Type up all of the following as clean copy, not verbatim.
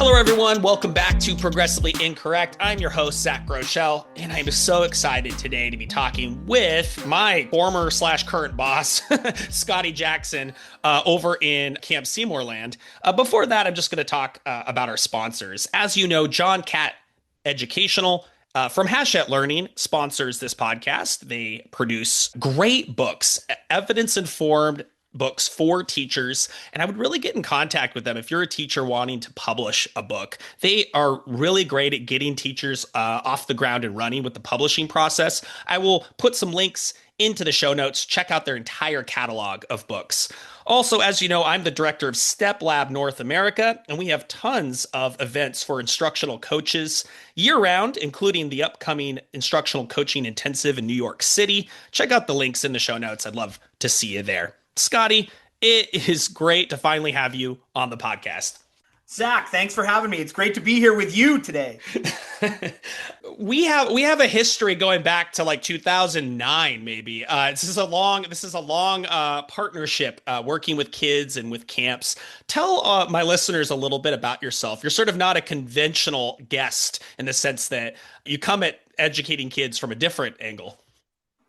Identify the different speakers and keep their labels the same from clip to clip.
Speaker 1: Hello, everyone. Welcome back to Progressively Incorrect. I'm your host, Zach Groshell, and I'm so excited today to be talking with my former / current boss, Scotty Jackson, over in Camp Seymour Land. Before that, I'm just going to talk about our sponsors. As you know, John Catt Educational from Hachette Learning sponsors this podcast. They produce great books, evidence-informed books for teachers, and I would really get in contact with them if you're a teacher wanting to publish a book. They are really great at getting teachers off the ground and running with the publishing process. I will put some links into the show notes. Check out their entire catalog of books. Also, as you know, I'm the director of Step Lab North America, and we have tons of events for instructional coaches year-round, including the upcoming Instructional Coaching Intensive in New York City. Check out the links in the show notes. I'd love to see you there. Scotty, it is great to finally have you on the podcast.
Speaker 2: Zach, thanks for having me. It's great to be here with you today.
Speaker 1: We have a history going back to like 2009, maybe. This is a long partnership working with kids and with camps. Tell my listeners a little bit about yourself. You're sort of not a conventional guest in the sense that you come at educating kids from a different angle.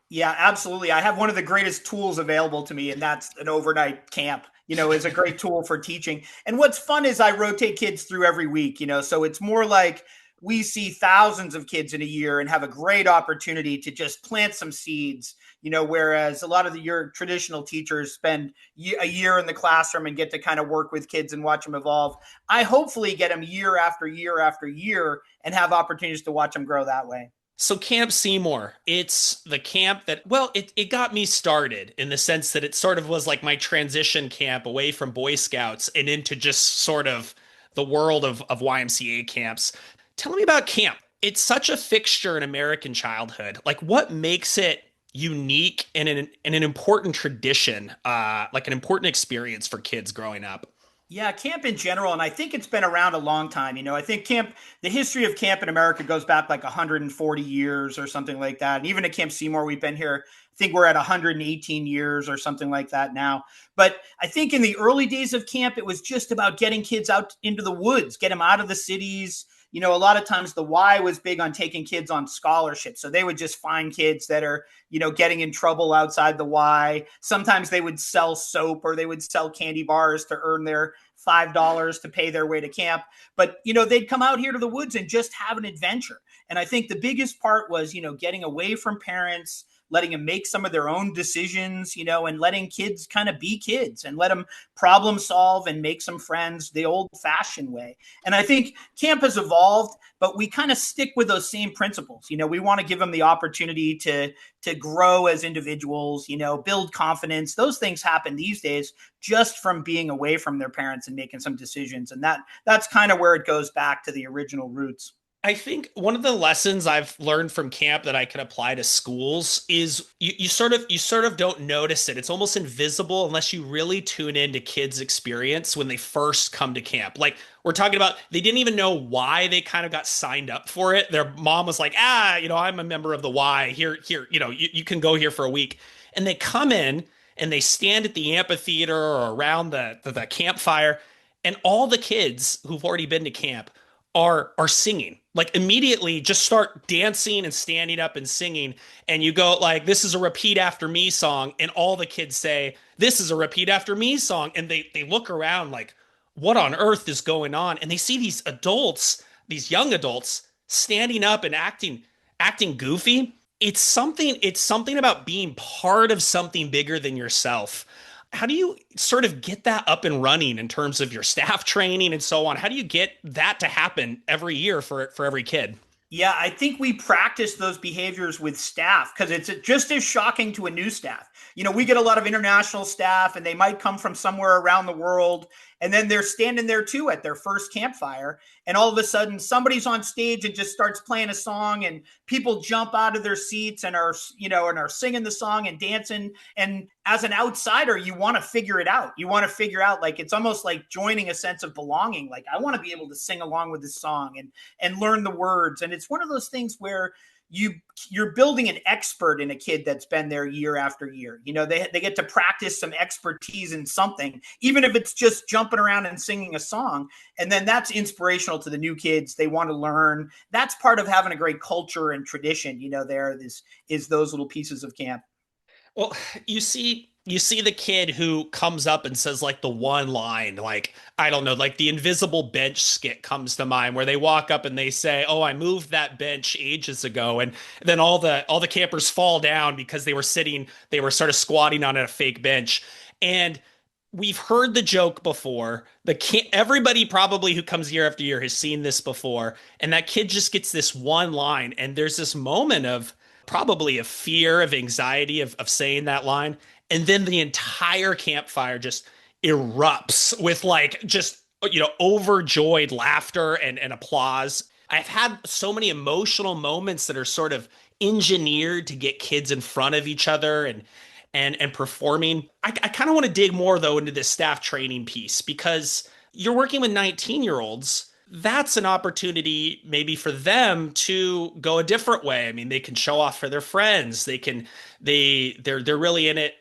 Speaker 2: Yeah, absolutely. I have one of the greatest tools available to me, and that's an overnight camp. Is a great tool for teaching. And what's fun is I rotate kids through every week, so it's more like we see thousands of kids in a year and have a great opportunity to just plant some seeds, whereas a lot of your traditional teachers spend a year in the classroom and get to kind of work with kids and watch them evolve. I hopefully get them year after year after year and have opportunities to watch them grow that way.
Speaker 1: So Camp Seymour, it's the camp that, well, it got me started in the sense that it sort of was like my transition camp away from Boy Scouts and into just sort of the world of YMCA camps. Tell me about camp. It's such a fixture in American childhood. Like, what makes it unique and an important tradition, like an important experience for kids growing up?
Speaker 2: Yeah, camp in general, and I think it's been around a long time. I think the history of camp in America goes back like 140 years or something like that. And even at Camp Seymour, we've been here, I think we're at 118 years or something like that now. But I think in the early days of camp, it was just about getting kids out into the woods, get them out of the cities. A lot of times the Y was big on taking kids on scholarships. So they would just find kids that are, getting in trouble outside the Y. Sometimes they would sell soap or they would sell candy bars to earn their $5 to pay their way to camp. But, they'd come out here to the woods and just have an adventure. And I think the biggest part was, getting away from parents, letting them make some of their own decisions, and letting kids kind of be kids and let them problem solve and make some friends the old fashioned way. And I think camp has evolved, but we kind of stick with those same principles. We want to give them the opportunity to grow as individuals, build confidence. Those things happen these days just from being away from their parents and making some decisions. And that's kind of where it goes back to the original roots.
Speaker 1: I think one of the lessons I've learned from camp that I can apply to schools is you sort of don't notice it. It's almost invisible unless you really tune into kids' experience when they first come to camp. Like we're talking about, they didn't even know why they kind of got signed up for it. Their mom was like, I'm a member of the Y here, you can go here for a week. And they come in and they stand at the amphitheater or around the campfire, and all the kids who've already been to camp are singing, like immediately just start dancing and standing up and singing. And you go like, this is a repeat after me song. And all the kids say, this is a repeat after me song. And they look around like, what on earth is going on? And they see these adults, these young adults standing up and acting goofy. It's something about being part of something bigger than yourself. How do you sort of get that up and running in terms of your staff training and so on? How do you get that to happen every year for every kid?
Speaker 2: Yeah, I think we practice those behaviors with staff because it's just as shocking to a new staff. We get a lot of international staff and they might come from somewhere around the world. And then they're standing there too at their first campfire. And all of a sudden somebody's on stage and just starts playing a song and people jump out of their seats and are singing the song and dancing. And as an outsider, you want to figure it out. You want to figure out, like, it's almost like joining a sense of belonging. Like, I want to be able to sing along with this song and learn the words. And it's one of those things where you're building an expert in a kid that's been there year after year. They get to practice some expertise in something, even if it's just jumping around and singing a song. And then that's inspirational to the new kids. They want to learn. That's part of having a great culture and tradition. There is those little pieces of camp.
Speaker 1: Well, you see the kid who comes up and says like the one line, like I don't know, like the invisible bench skit comes to mind where they walk up and they say, "Oh, I moved that bench ages ago," and then all the campers fall down because they were sort of squatting on a fake bench, and we've heard the joke before. Everybody probably who comes year after year has seen this before, and that kid just gets this one line, and there's this moment of probably a fear of anxiety of saying that line, and then the entire campfire just erupts with like just overjoyed laughter and applause. I've had so many emotional moments that are sort of engineered to get kids in front of each other and performing. I kind of want to dig more though into this staff training piece because you're working with 19-year-olds. That's an opportunity maybe for them to go a different way. I mean, they can show off for their friends. They're really in it.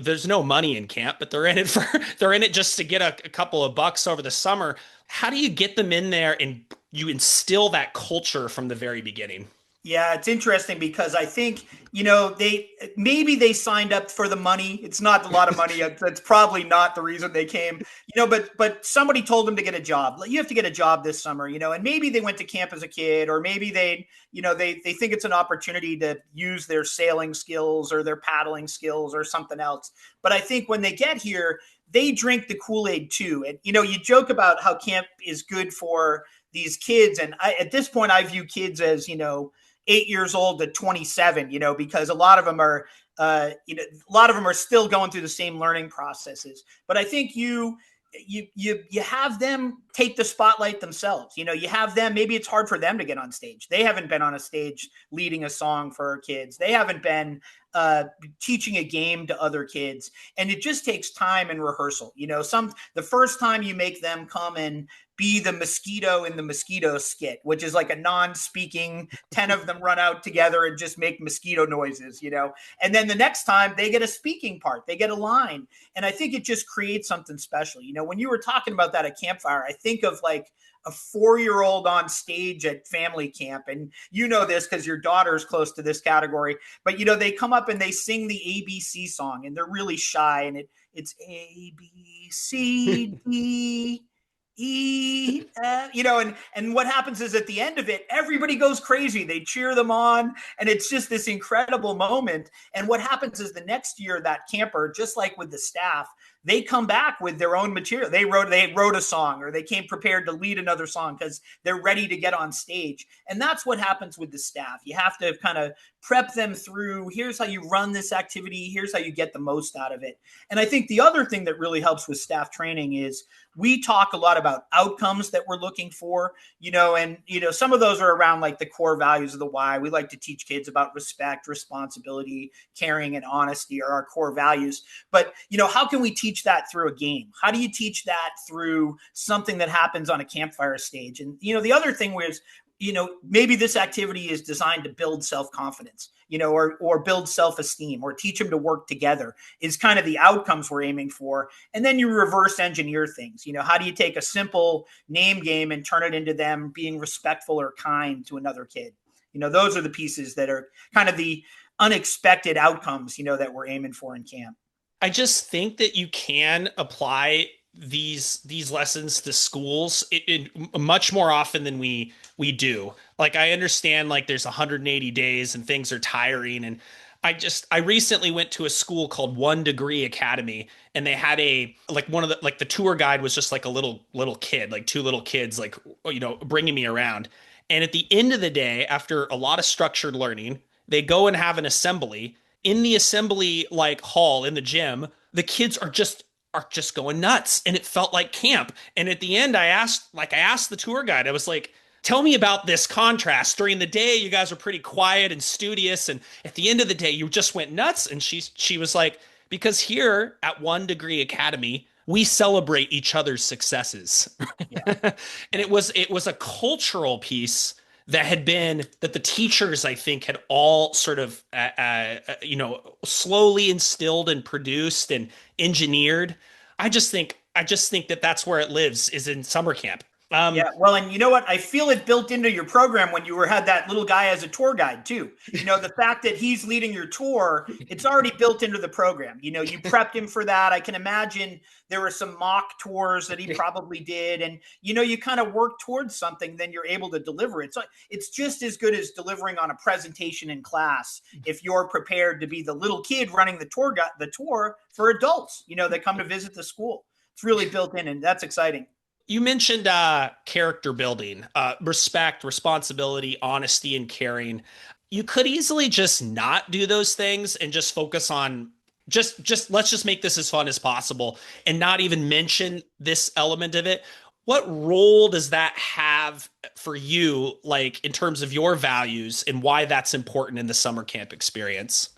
Speaker 1: There's no money in camp, but they're in it just to get a couple of bucks over the summer. How do you get them in there and you instill that culture from the very beginning?
Speaker 2: Yeah, it's interesting because I think, they signed up for the money. It's not a lot of money. That's probably not the reason they came, but somebody told them to get a job. You have to get a job this summer, and maybe they went to camp as a kid, or maybe they think it's an opportunity to use their sailing skills or their paddling skills or something else. But I think when they get here, they drink the Kool-Aid too. And, you joke about how camp is good for these kids. And at this point, I view kids as, 8 years old to 27, because a lot of them are, a lot of them are still going through the same learning processes. But I think you have them take the spotlight themselves. You have them, maybe it's hard for them to get on stage. They haven't been on a stage leading a song for kids. They haven't been teaching a game to other kids. And it just takes time and rehearsal. The first time you make them come and be the mosquito in the mosquito skit, which is like a non-speaking 10 of them run out together and just make mosquito noises, and then the next time they get a speaking part, they get a line. And I think it just creates something special. When you were talking about that at campfire, I think of like a 4-year-old on stage at family camp. And this because your daughter's close to this category, but they come up and they sing the ABC song and they're really shy. And it's A, B, C, D, and what happens is at the end of it, everybody goes crazy. They cheer them on, and it's just this incredible moment. And what happens is the next year, that camper, just like with the staff, they come back with their own material. They wrote a song, or they came prepared to lead another song because they're ready to get on stage. And that's what happens with the staff. You have to kind of prep them through, here's how you run this activity, here's how you get the most out of it. And I think the other thing that really helps with staff training is we talk a lot about outcomes that we're looking for, and some of those are around like the core values of the why. We like to teach kids about respect, responsibility, caring, and honesty are our core values. But how can we teach that through a game? How do you teach that through something that happens on a campfire stage? And the other thing was, maybe this activity is designed to build self-confidence, or build self-esteem, or teach them to work together is kind of the outcomes we're aiming for. And then you reverse engineer things. How do you take a simple name game and turn it into them being respectful or kind to another kid? Those are the pieces that are kind of the unexpected outcomes, that we're aiming for in camp.
Speaker 1: I just think that you can apply these lessons to schools much more often than we do. Like I understand like there's 180 days and things are tiring, and I recently went to a school called 1 Degree Academy, and they had one of the tour guide was just like a little kid, like two little kids, like bringing me around. And at the end of the day, after a lot of structured learning, they go and have an assembly. In the assembly like hall in the gym, the kids are just going nuts, and it felt like camp. And at the end, I asked the tour guide, I was like, tell me about this contrast. During the day, you guys are pretty quiet and studious, and at the end of the day, you just went nuts. And she was like, because here at 1 Degree Academy, we celebrate each other's successes.
Speaker 2: Yeah.
Speaker 1: And it was a cultural piece that had been that the teachers, I think, had all sort of slowly instilled and produced and engineered. I just think that that's where it lives, is in summer camp.
Speaker 2: Yeah, well, and you know what? I feel it built into your program when you were had that little guy as a tour guide too. You know, the fact that he's leading your tour, it's already built into the program. You know, you prepped him for that. I can imagine there were some mock tours that he probably did, and you know, you kind of work towards something, then you're able to deliver it. So it's just as good as delivering on a presentation in class if you're prepared to be the little kid running the tour for adults. You know, that come to visit the school. It's really built in, and that's exciting.
Speaker 1: You mentioned character building, respect, responsibility, honesty, and caring. You could easily just not do those things and just focus on just let's just make this as fun as possible and not even mention this element of it. What role does that have for you, like in terms of your values and why that's important in the summer camp experience?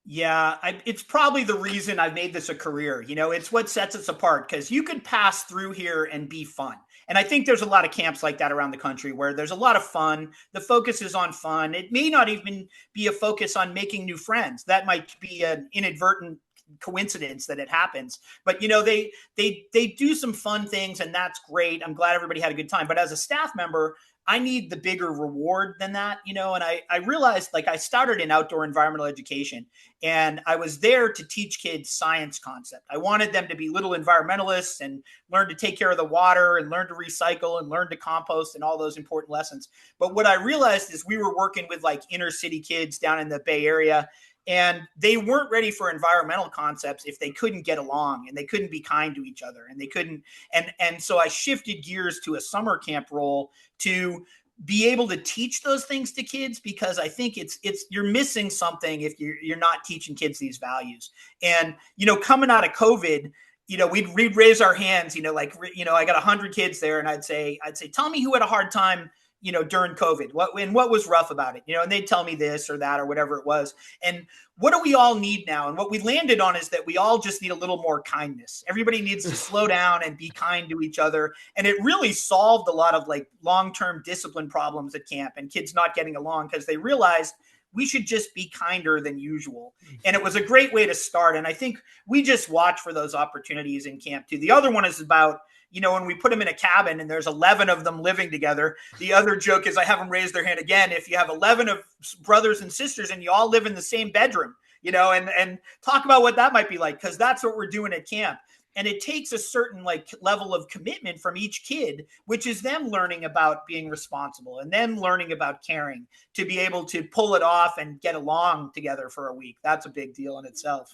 Speaker 2: Yeah, it's probably the reason I've made this a career. You know, it's what sets us apart because you could pass through here and be fun. And I think there's a lot of camps like that around the country where there's a lot of fun. The focus is on fun. It may not even be a focus on making new friends. That might be an inadvertent coincidence that it happens. But you know, they do some fun things and that's great. I'm glad everybody had a good time. But as a staff member, I need the bigger reward than that, you know. And I realized, like, I started in outdoor environmental education and I was there to teach kids science concept. I wanted them to be little environmentalists and learn to take care of the water and learn to recycle and learn to compost and all those important lessons. But what I realized is we were working with like inner city kids down in the Bay Area, and they weren't ready for environmental concepts if they couldn't get along and they couldn't be kind to each other and they couldn't. And so I shifted gears to a summer camp role to be able to teach those things to kids, because I think it's you're missing something if you're not teaching kids these values. And you know, coming out of COVID, you know, we'd raise our hands, you know, like, you know, I got 100 kids there, and I'd say, tell me who had a hard time, you know, during COVID, what was rough about it, you know, and they'd tell me this or that or whatever it was. And what do we all need now? And what we landed on is that we all just need a little more kindness. Everybody needs to slow down and be kind to each other. And it really solved a lot of like long-term discipline problems at camp and kids not getting along because they realized we should just be kinder than usual. And it was a great way to start. And I think we just watch for those opportunities in camp too. The other one is about, you know, when we put them in a cabin and there's 11 of them living together. The other joke is I have them raise their hand again. If you have 11 of brothers and sisters and you all live in the same bedroom, you know, and talk about what that might be like, because that's what we're doing at camp. And it takes a certain like level of commitment from each kid, which is them learning about being responsible and them learning about caring to be able to pull it off and get along together for a week. That's a big deal in itself.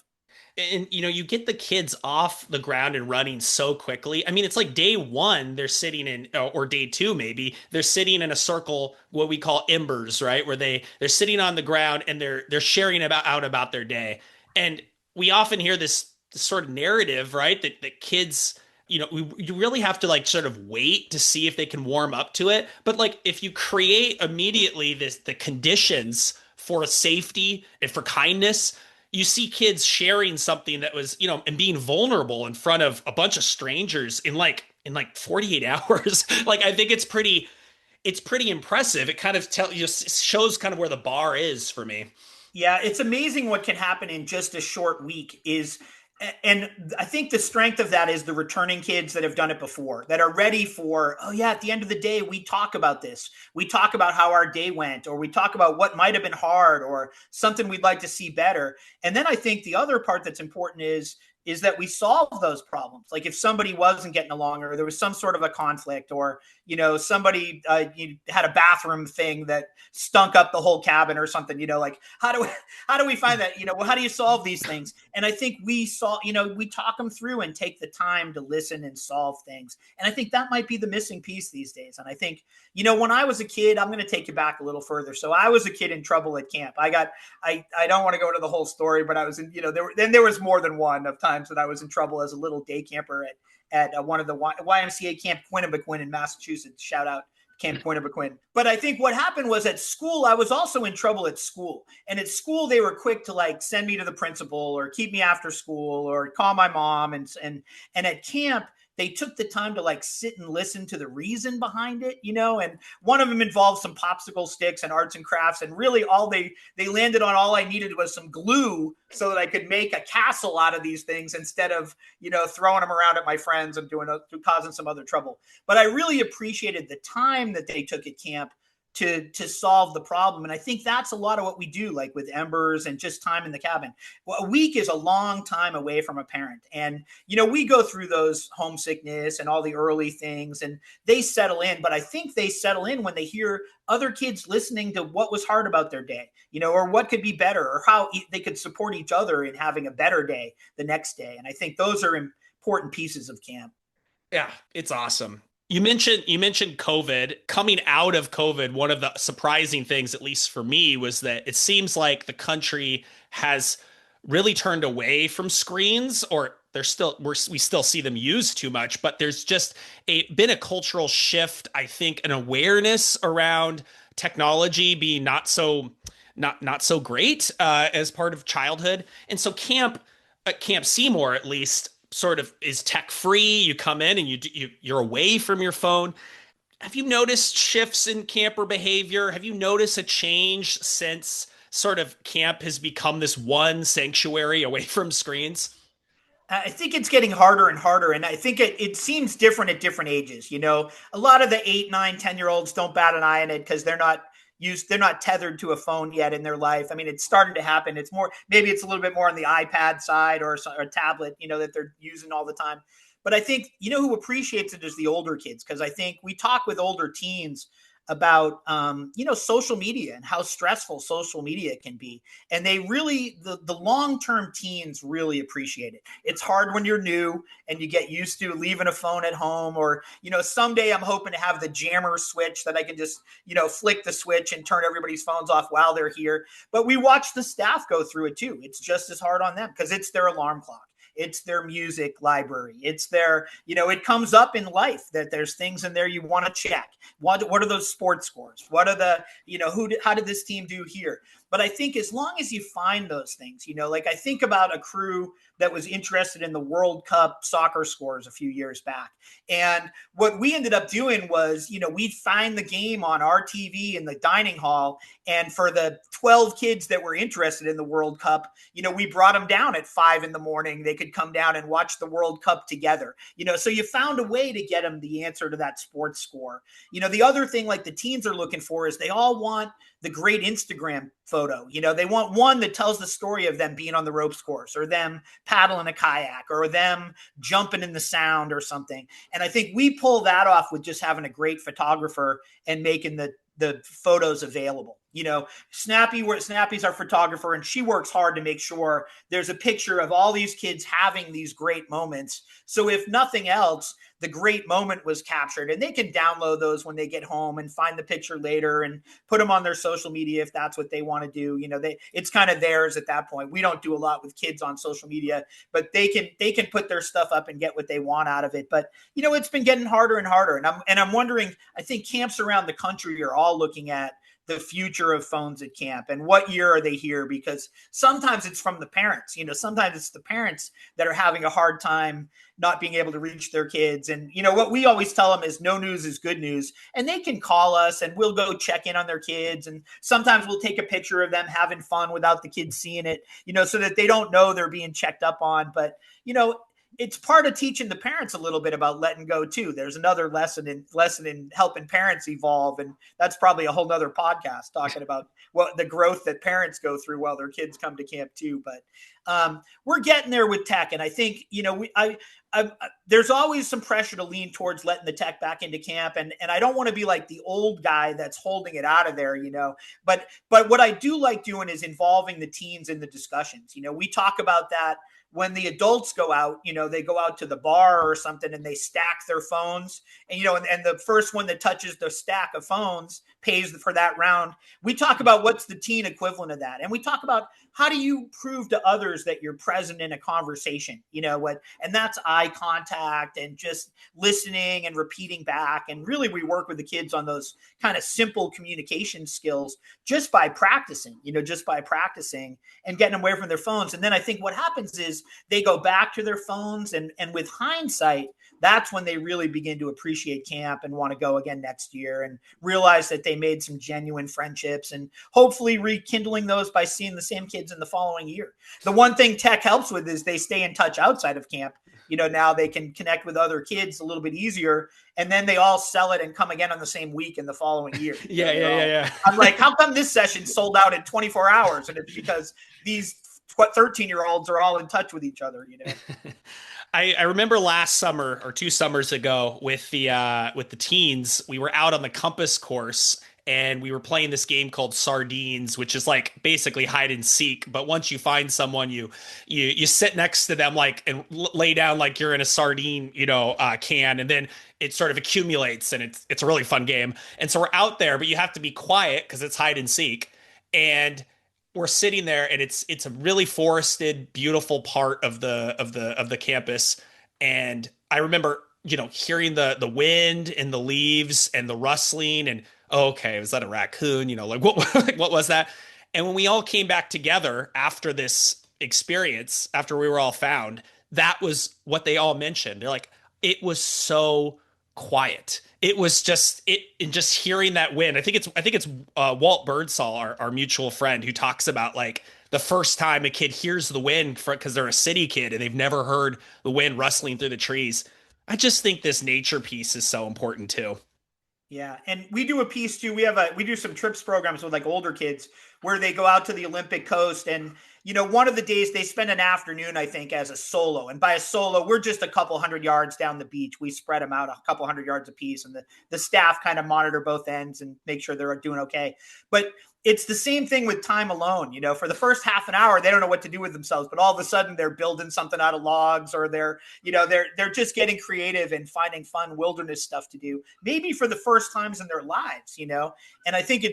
Speaker 1: And you know, you get the kids off the ground and running so quickly. I mean, it's like day one, they're sitting in, or day two, maybe they're sitting in a circle, what we call embers, right? Where they're sitting on the ground and they're sharing about their day. And we often hear this sort of narrative, right? That kids, you know, you really have to like sort of wait to see if they can warm up to it. But like if you create immediately the conditions for safety and for kindness, you see kids sharing something that was, you know, and being vulnerable in front of a bunch of strangers in like 48 hours. Like I think it's pretty impressive. It kind of shows kind of where the bar is for me.
Speaker 2: Yeah, it's amazing what can happen in just a short week is, and I think the strength of that is the returning kids that have done it before, that are ready for, oh yeah, at the end of the day, we talk about this. We talk about how our day went, or we talk about what might have been hard or something we'd like to see better. And then I think the other part that's important is that we solve those problems. Like if somebody wasn't getting along or there was some sort of a conflict, or, you know, somebody had a bathroom thing that stunk up the whole cabin or something, you know, like how do we find that, you know, well, how do you solve these things? And I think you know, we talk them through and take the time to listen and solve things. And I think that might be the missing piece these days. And I think, you know, when I was a kid, I'm going to take you back a little further. So I was a kid in trouble at camp. I don't want to go into the whole story, but I was in, you know, there was more than one of times that I was in trouble as a little day camper at one of the YMCA Camp Quinnipiquin in Massachusetts. Shout out Camp Quinnipiquin. But I think what happened was at school, I was also in trouble at school. And at school, they were quick to like send me to the principal or keep me after school or call my mom. And at camp, they took the time to like sit and listen to the reason behind it, and one of them involved some popsicle sticks and arts and crafts. And really all they landed on, all I needed was some glue so that I could make a castle out of these things instead of, throwing them around at my friends and causing some other trouble. But I really appreciated the time that they took at camp to solve the problem. And I think that's a lot of what we do, like with Embers and just time in the cabin. Well, a week is a long time away from a parent. And, we go through those homesickness and all the early things and they settle in. But I think they settle in when they hear other kids listening to what was hard about their day, or what could be better, or how they could support each other in having a better day the next day. And I think those are important pieces of camp.
Speaker 1: Yeah, it's awesome. You mentioned COVID. Coming out of COVID, one of the surprising things, at least for me, was that it seems like the country has really turned away from screens, or we still see them used too much, but there's just been a cultural shift, I think, an awareness around technology being not so great as part of childhood. And so Camp Seymour, at least, sort of is tech free. You come in and you're away from your phone. Have you noticed shifts in camper behavior? Have you noticed a change since sort of camp has become this one sanctuary away from screens?
Speaker 2: I think it's getting harder and harder. And I think it seems different at different ages. A lot of the 8, 9, 10-year olds don't bat an eye on it because they're not tethered to a phone yet in their life. I mean, it's starting to happen. Maybe it's a little bit more on the iPad side or a tablet, that they're using all the time. But I think, who appreciates it is the older kids. Cause I think we talk with older teens about, social media and how stressful social media can be. And they really, the long-term teens really appreciate it. It's hard when you're new and you get used to leaving a phone at home, or, someday I'm hoping to have the jammer switch that I can just, flick the switch and turn everybody's phones off while they're here. But we watch the staff go through it too. It's just as hard on them because it's their alarm clock. It's their music library. It's their, it comes up in life that there's things in there you want to check. What are those sports scores? What are the, how did this team do here? But I think as long as you find those things, like I think about a crew that was interested in the World Cup soccer scores a few years back. And what we ended up doing was, we'd find the game on our TV in the dining hall. And for the 12 kids that were interested in the World Cup, we brought them down at 5 a.m. They could come down and watch the World Cup together. So you found a way to get them the answer to that sports score. The other thing like the teens are looking for is they all want the great Instagram photo. They want one that tells the story of them being on the ropes course, or them paddling a kayak, or them jumping in the sound or something. And I think we pull that off with just having a great photographer and making the photos available. Snappy's our photographer, and she works hard to make sure there's a picture of all these kids having these great moments. So if nothing else, the great moment was captured, and they can download those when they get home and find the picture later and put them on their social media if that's what they want to do. It's kind of theirs at that point. We don't do a lot with kids on social media, but they can put their stuff up and get what they want out of it. But it's been getting harder and harder, and I'm wondering. I think camps around the country are all looking at the future of phones at camp and what year are they here, because sometimes it's from the parents. Sometimes it's the parents that are having a hard time not being able to reach their kids. And what we always tell them is no news is good news, and they can call us and we'll go check in on their kids, and sometimes we'll take a picture of them having fun without the kids seeing it, so that they don't know they're being checked up on. But it's part of teaching the parents a little bit about letting go too. There's another lesson in helping parents evolve. And that's probably a whole nother podcast talking about what the growth that parents go through while their kids come to camp too. But we're getting there with tech. And I think, there's always some pressure to lean towards letting the tech back into camp. And I don't want to be like the old guy that's holding it out of there, but what I do like doing is involving the teens in the discussions. We talk about that when the adults go out, they go out to the bar or something and they stack their phones, and, and the first one that touches the stack of phones pays for that round. We talk about what's the teen equivalent of that. And we talk about how do you prove to others that you're present in a conversation, and that's eye contact and just listening and repeating back. And really, we work with the kids on those kind of simple communication skills just by practicing and getting them away from their phones. And then I think what happens is they go back to their phones, and with hindsight, that's when they really begin to appreciate camp and want to go again next year and realize that they made some genuine friendships, and hopefully rekindling those by seeing the same kids in the following year. The one thing tech helps with is they stay in touch outside of camp. Now they can connect with other kids a little bit easier, and then they all sell it and come again on the same week in the following year.
Speaker 1: Yeah.
Speaker 2: I'm like, how come this session sold out in 24 hours? And it's because these 13-year-olds are all in touch with each other.
Speaker 1: I remember last summer or 2 summers ago with the teens, we were out on the compass course and we were playing this game called Sardines, which is like basically hide and seek. But once you find someone, you sit next to them like and lay down like you're in a sardine, can, and then it sort of accumulates, and it's a really fun game. And so we're out there, but you have to be quiet because it's hide and seek. And we're sitting there, and it's a really forested, beautiful part of the campus. And I remember, hearing the wind and the leaves and the rustling, and oh, okay, was that a raccoon? Like what was that? And when we all came back together after this experience, after we were all found, that was what they all mentioned. They're like, it was so quiet. It was just and just hearing that wind. I think it's Walt Birdsall, our mutual friend, who talks about like the first time a kid hears the wind because they're a city kid and they've never heard the wind rustling through the trees. I just think this nature piece is so important too.
Speaker 2: Yeah, and we do a piece too. We do some trips programs with like older kids where they go out to the Olympic coast, and one of the days they spend an afternoon, I think, as a solo. And by a solo, we're just a couple hundred yards down the beach. We spread them out a couple hundred yards apiece, and the staff kind of monitor both ends and make sure they're doing okay. But it's the same thing with time alone. For the first half an hour, they don't know what to do with themselves, but all of a sudden they're building something out of logs, or they're just getting creative and finding fun wilderness stuff to do, maybe for the first times in their lives. And I think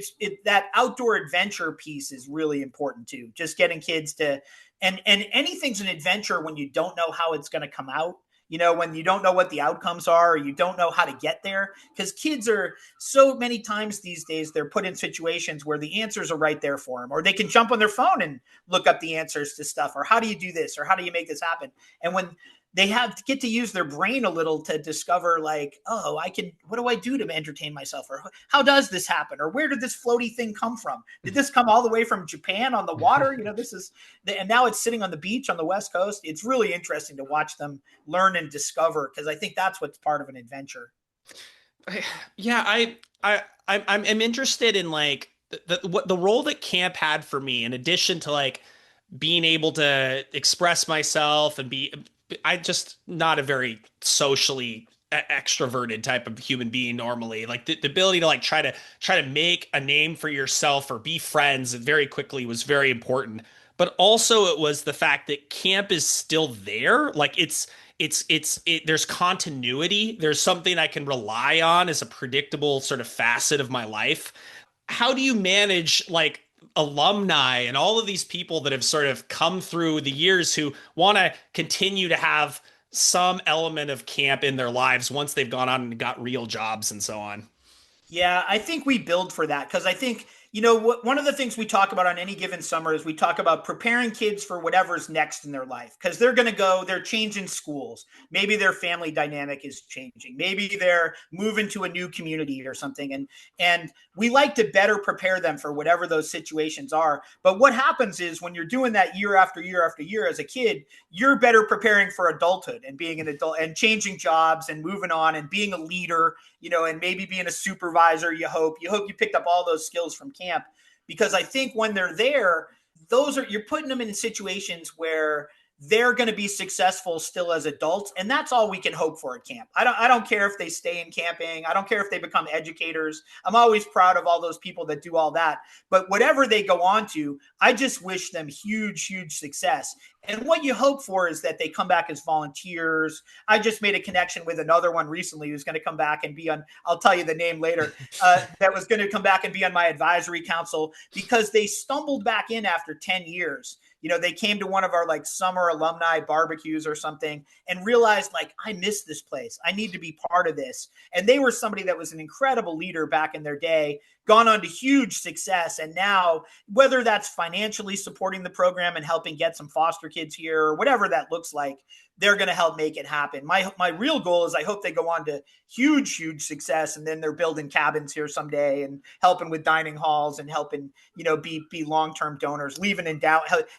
Speaker 2: that outdoor adventure piece is really important too. Just getting kids to, and anything's an adventure when you don't know how it's going to come out. When you don't know what the outcomes are, or you don't know how to get there, because kids are so many times these days, they're put in situations where the answers are right there for them, or they can jump on their phone and look up the answers to stuff, or how do you do this, or how do you make this happen? And when they have to get to use their brain a little to discover like, oh, what do I do to entertain myself? Or how does this happen? Or where did this floaty thing come from? Did this come all the way from Japan on the water? And now it's sitting on the beach on the West Coast. It's really interesting to watch them learn and discover, because I think that's what's part of an adventure.
Speaker 1: Yeah, I'm interested in like what the role that camp had for me, in addition to like being able to express myself and I just not a very socially extroverted type of human being normally. Like the ability to like try to make a name for yourself or be friends very quickly was very important. But also it was the fact that camp is still there. Like there's continuity. There's something I can rely on as a predictable sort of facet of my life. How do you manage like alumni and all of these people that have sort of come through the years who want to continue to have some element of camp in their lives once they've gone on and got real jobs and so on?
Speaker 2: Yeah, I think we build for that, because I think, one of the things we talk about on any given summer is we talk about preparing kids for whatever's next in their life, because they're changing schools. Maybe their family dynamic is changing. Maybe they're moving to a new community or something. And we like to better prepare them for whatever those situations are. But what happens is when you're doing that year after year after year as a kid, you're better preparing for adulthood and being an adult and changing jobs and moving on and being a leader, and maybe being a supervisor. You hope you picked up all those skills from camp, because I think when they're there, you're putting them in situations where they're going to be successful still as adults. And that's all we can hope for at camp. I don't care if they stay in camping. I don't care if they become educators. I'm always proud of all those people that do all that. But whatever they go on to, I just wish them huge, huge success. And what you hope for is that they come back as volunteers. I just made a connection with another one recently who's going to come back and be on, I'll tell you the name later, that was going to come back and be on my advisory council, because they stumbled back in after 10 years. They came to one of our like summer alumni barbecues or something and realized like, I miss this place. I need to be part of this. And they were somebody that was an incredible leader back in their day, gone on to huge success. And now, whether that's financially supporting the program and helping get some foster kids here or whatever that looks like, they're going to help make it happen. My real goal is I hope they go on to huge success, and then they're building cabins here someday and helping with dining halls and helping, be long-term donors,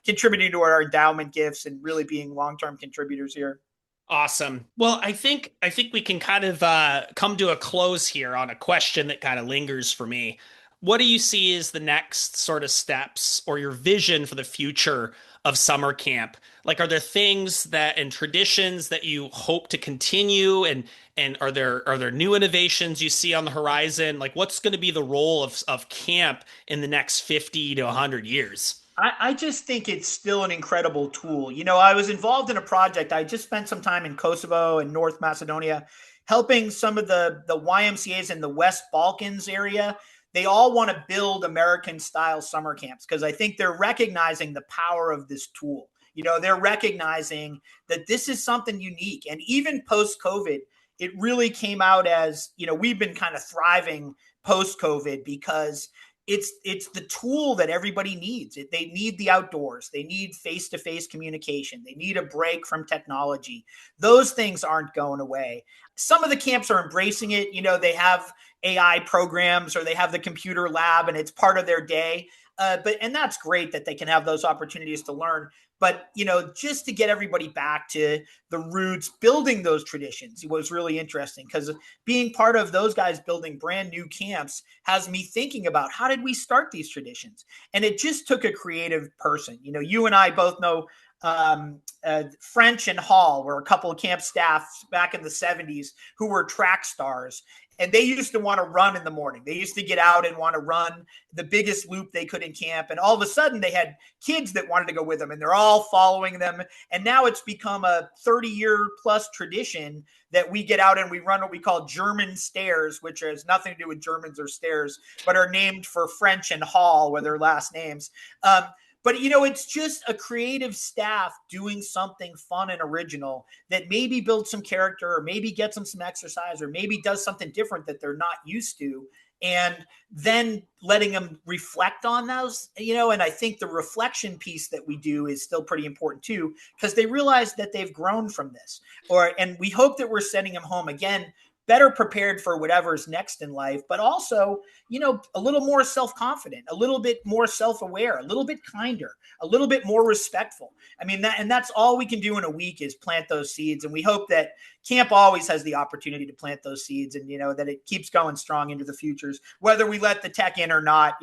Speaker 2: contributing to our endowment gifts and really being long-term contributors here.
Speaker 1: Awesome. Well, I think we can kind of come to a close here on a question that kind of lingers for me. What do you see as the next sort of steps or your vision for the future of summer camp? Like, are there things that and traditions that you hope to continue, and are there new innovations you see on the horizon? Like, what's going to be the role of camp in the next 50 to 100 years?
Speaker 2: I just think it's still an incredible tool. I was involved in a project. I just spent some time in Kosovo and North Macedonia helping some of the YMCAs in the West Balkans area. They all want to build American style summer camps because I think they're recognizing the power of this tool. They're recognizing that this is something unique. And even post COVID, it really came out as, we've been kind of thriving post COVID because it's the tool that everybody needs. They need the outdoors. They need face-to-face communication. They need a break from technology. Those things aren't going away. Some of the camps are embracing it. They have AI programs or they have the computer lab and it's part of their day. And that's great that they can have those opportunities to learn. But, just to get everybody back to the roots, building those traditions was really interesting because being part of those guys building brand new camps has me thinking about how did we start these traditions? And it just took a creative person. You and I both know French and Hall were a couple of camp staff back in the 70s who were track stars. And they used to want to run in the morning. They used to get out and want to run the biggest loop they could in camp. And all of a sudden they had kids that wanted to go with them and they're all following them. And now it's become a 30-year plus tradition that we get out and we run what we call German stairs, which has nothing to do with Germans or stairs, but are named for French and Hall with their last names. But, it's just a creative staff doing something fun and original that maybe builds some character or maybe gets them some exercise or maybe does something different that they're not used to. And then letting them reflect on those, and I think the reflection piece that we do is still pretty important too, because they realize that they've grown from this. And we hope that we're sending them home again, better prepared for whatever's next in life, but also, a little more self-confident, a little bit more self-aware, a little bit kinder, a little bit more respectful. I mean, that's all we can do in a week is plant those seeds. And we hope that camp always has the opportunity to plant those seeds and, that it keeps going strong into the futures, whether we let the tech in or not.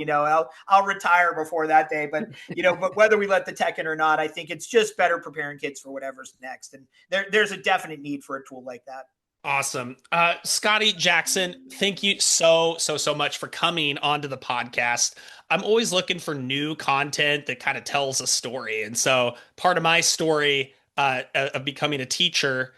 Speaker 2: I'll retire before that day, but, but whether we let the tech in or not, I think it's just better preparing kids for whatever's next. And there's a definite need for a tool like that.
Speaker 1: Awesome. Scotty Jackson, thank you so much for coming onto the podcast. I'm always looking for new content that kind of tells a story. And so part of my story of becoming a teacher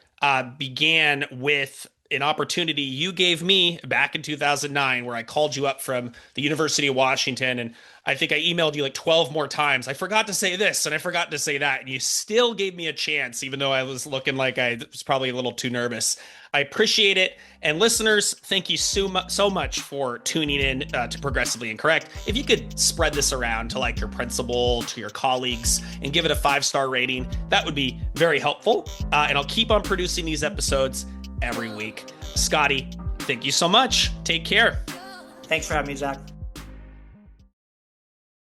Speaker 1: began with an opportunity you gave me back in 2009 where I called you up from the University of Washington. And I think I emailed you like 12 more times. I forgot to say this and I forgot to say that. And you still gave me a chance, even though I was looking like I was probably a little too nervous. I appreciate it. And listeners, thank you so much for tuning in to Progressively Incorrect. If you could spread this around to like your principal, to your colleagues, and give it a 5-star rating, that would be very helpful. And I'll keep on producing these episodes every week. Scotty, thank you so much. Take care.
Speaker 2: Thanks for having me, Zach.